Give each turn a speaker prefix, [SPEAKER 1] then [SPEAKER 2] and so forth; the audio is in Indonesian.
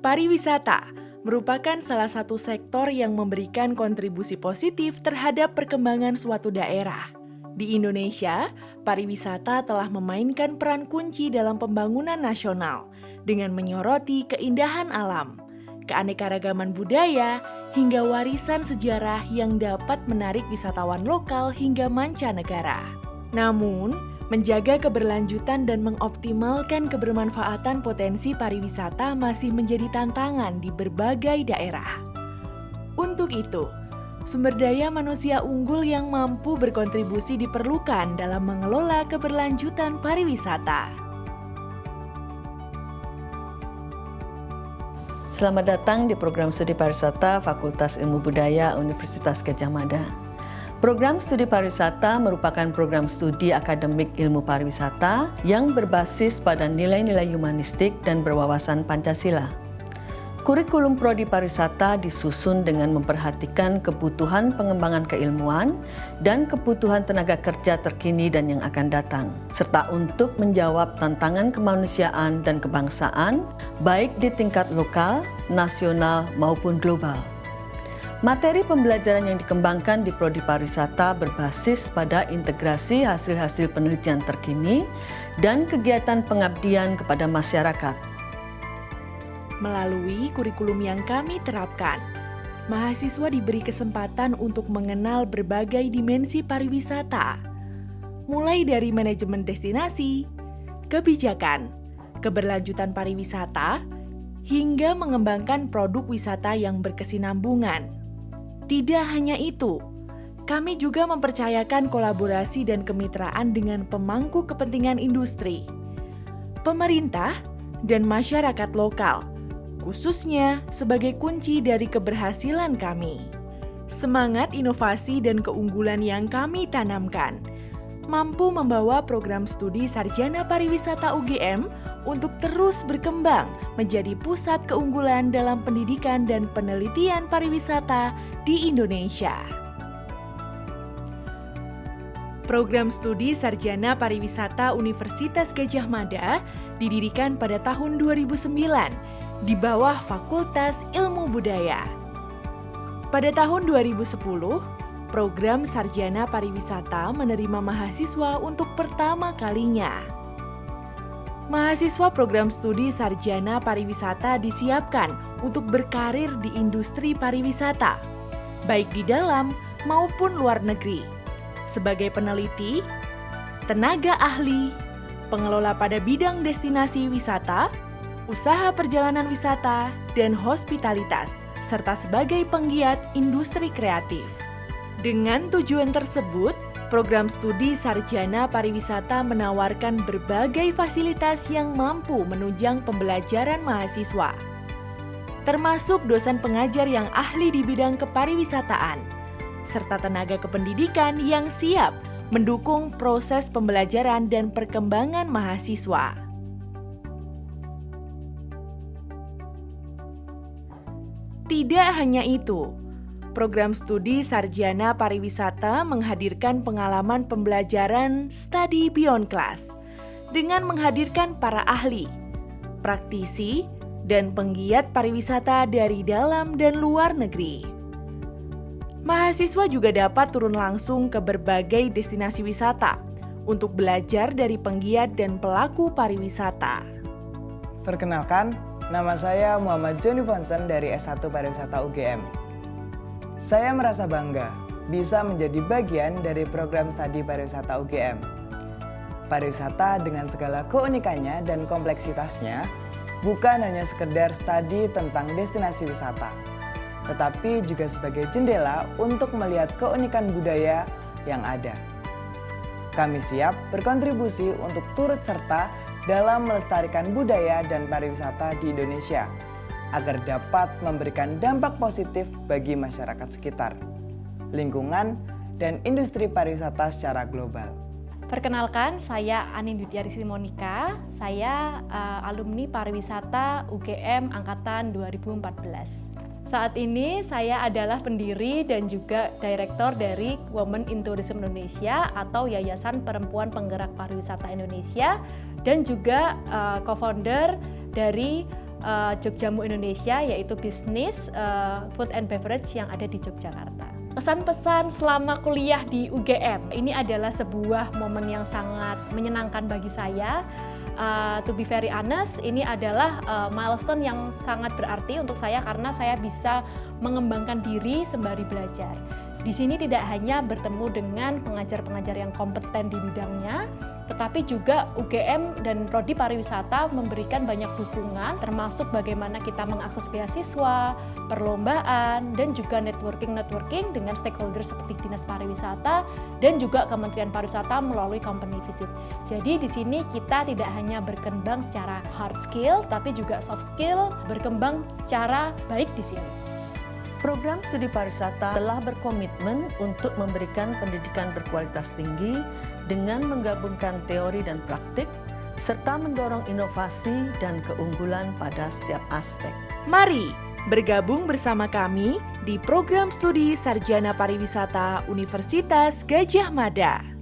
[SPEAKER 1] Pariwisata merupakan salah satu sektor yang memberikan kontribusi positif terhadap perkembangan suatu daerah. Di Indonesia, pariwisata telah memainkan peran kunci dalam pembangunan nasional dengan menyoroti keindahan alam, keanekaragaman budaya, hingga warisan sejarah yang dapat menarik wisatawan lokal hingga mancanegara. Namun, menjaga keberlanjutan dan mengoptimalkan kebermanfaatan potensi pariwisata masih menjadi tantangan di berbagai daerah. Untuk itu, sumber daya manusia unggul yang mampu berkontribusi diperlukan dalam mengelola keberlanjutan pariwisata.
[SPEAKER 2] Selamat datang di program studi pariwisata Fakultas Ilmu Budaya Universitas Gadjah Mada. Program studi pariwisata merupakan program studi akademik ilmu pariwisata yang berbasis pada nilai-nilai humanistik dan berwawasan Pancasila. Kurikulum prodi pariwisata disusun dengan memperhatikan kebutuhan pengembangan keilmuan dan kebutuhan tenaga kerja terkini dan yang akan datang, serta untuk menjawab tantangan kemanusiaan dan kebangsaan baik di tingkat lokal, nasional maupun global. Materi pembelajaran yang dikembangkan di prodi pariwisata berbasis pada integrasi hasil-hasil penelitian terkini dan kegiatan pengabdian kepada masyarakat.
[SPEAKER 1] Melalui kurikulum yang kami terapkan, mahasiswa diberi kesempatan untuk mengenal berbagai dimensi pariwisata, mulai dari manajemen destinasi, kebijakan, keberlanjutan pariwisata, hingga mengembangkan produk wisata yang berkesinambungan. Tidak hanya itu, kami juga mempercayakan kolaborasi dan kemitraan dengan pemangku kepentingan industri, pemerintah, dan masyarakat lokal, khususnya sebagai kunci dari keberhasilan kami. Semangat inovasi dan keunggulan yang kami tanamkan mampu membawa program studi Sarjana Pariwisata UGM untuk terus berkembang menjadi pusat keunggulan dalam pendidikan dan penelitian pariwisata di Indonesia. Program studi Sarjana Pariwisata Universitas Gadjah Mada didirikan pada tahun 2009 di bawah Fakultas Ilmu Budaya. Pada tahun 2010, program Sarjana Pariwisata menerima mahasiswa untuk pertama kalinya. Mahasiswa program studi Sarjana Pariwisata disiapkan untuk berkarir di industri pariwisata, baik di dalam maupun luar negeri, sebagai peneliti, tenaga ahli, pengelola pada bidang destinasi wisata, usaha perjalanan wisata, dan hospitalitas, serta sebagai penggiat industri kreatif. Dengan tujuan tersebut, program studi Sarjana Pariwisata menawarkan berbagai fasilitas yang mampu menunjang pembelajaran mahasiswa, termasuk dosen pengajar yang ahli di bidang kepariwisataan, serta tenaga kependidikan yang siap mendukung proses pembelajaran dan perkembangan mahasiswa. Tidak hanya itu, program studi Sarjana Pariwisata menghadirkan pengalaman pembelajaran study beyond class dengan menghadirkan para ahli, praktisi, dan penggiat pariwisata dari dalam dan luar negeri. Mahasiswa juga dapat turun langsung ke berbagai destinasi wisata untuk belajar dari penggiat dan pelaku pariwisata.
[SPEAKER 3] Perkenalkan, nama saya Muhammad Joni Fonsen dari S1 Pariwisata UGM. Saya merasa bangga bisa menjadi bagian dari program studi pariwisata UGM. Pariwisata dengan segala keunikannya dan kompleksitasnya bukan hanya sekedar studi tentang destinasi wisata, tetapi juga sebagai jendela untuk melihat keunikan budaya yang ada. Kami siap berkontribusi untuk turut serta dalam melestarikan budaya dan pariwisata di Indonesia, agar dapat memberikan dampak positif bagi masyarakat sekitar, lingkungan, dan industri pariwisata secara global.
[SPEAKER 4] Perkenalkan, saya Anin Dudiarisri Monika, saya alumni pariwisata UGM Angkatan 2014. Saat ini saya adalah pendiri dan juga direktur dari Women in Tourism Indonesia atau Yayasan Perempuan Penggerak Pariwisata Indonesia, dan juga co-founder dari Jogjamu Indonesia, yaitu bisnis food and beverage yang ada di Yogyakarta. Kesan pesan selama kuliah di UGM, ini adalah sebuah momen yang sangat menyenangkan bagi saya. To be very honest, ini adalah milestone yang sangat berarti untuk saya karena saya bisa mengembangkan diri sembari belajar. Di sini tidak hanya bertemu dengan pengajar-pengajar yang kompeten di bidangnya, tetapi juga UGM dan Prodi Pariwisata memberikan banyak dukungan, termasuk bagaimana kita mengakses beasiswa, perlombaan, dan juga networking dengan stakeholder seperti Dinas Pariwisata dan juga Kementerian Pariwisata melalui company visit. Jadi di sini kita tidak hanya berkembang secara hard skill, tapi juga soft skill berkembang secara baik di sini.
[SPEAKER 2] Program Studi Pariwisata telah berkomitmen untuk memberikan pendidikan berkualitas tinggi dengan menggabungkan teori dan praktik, serta mendorong inovasi dan keunggulan pada setiap aspek.
[SPEAKER 1] Mari bergabung bersama kami di program studi Sarjana Pariwisata Universitas Gadjah Mada.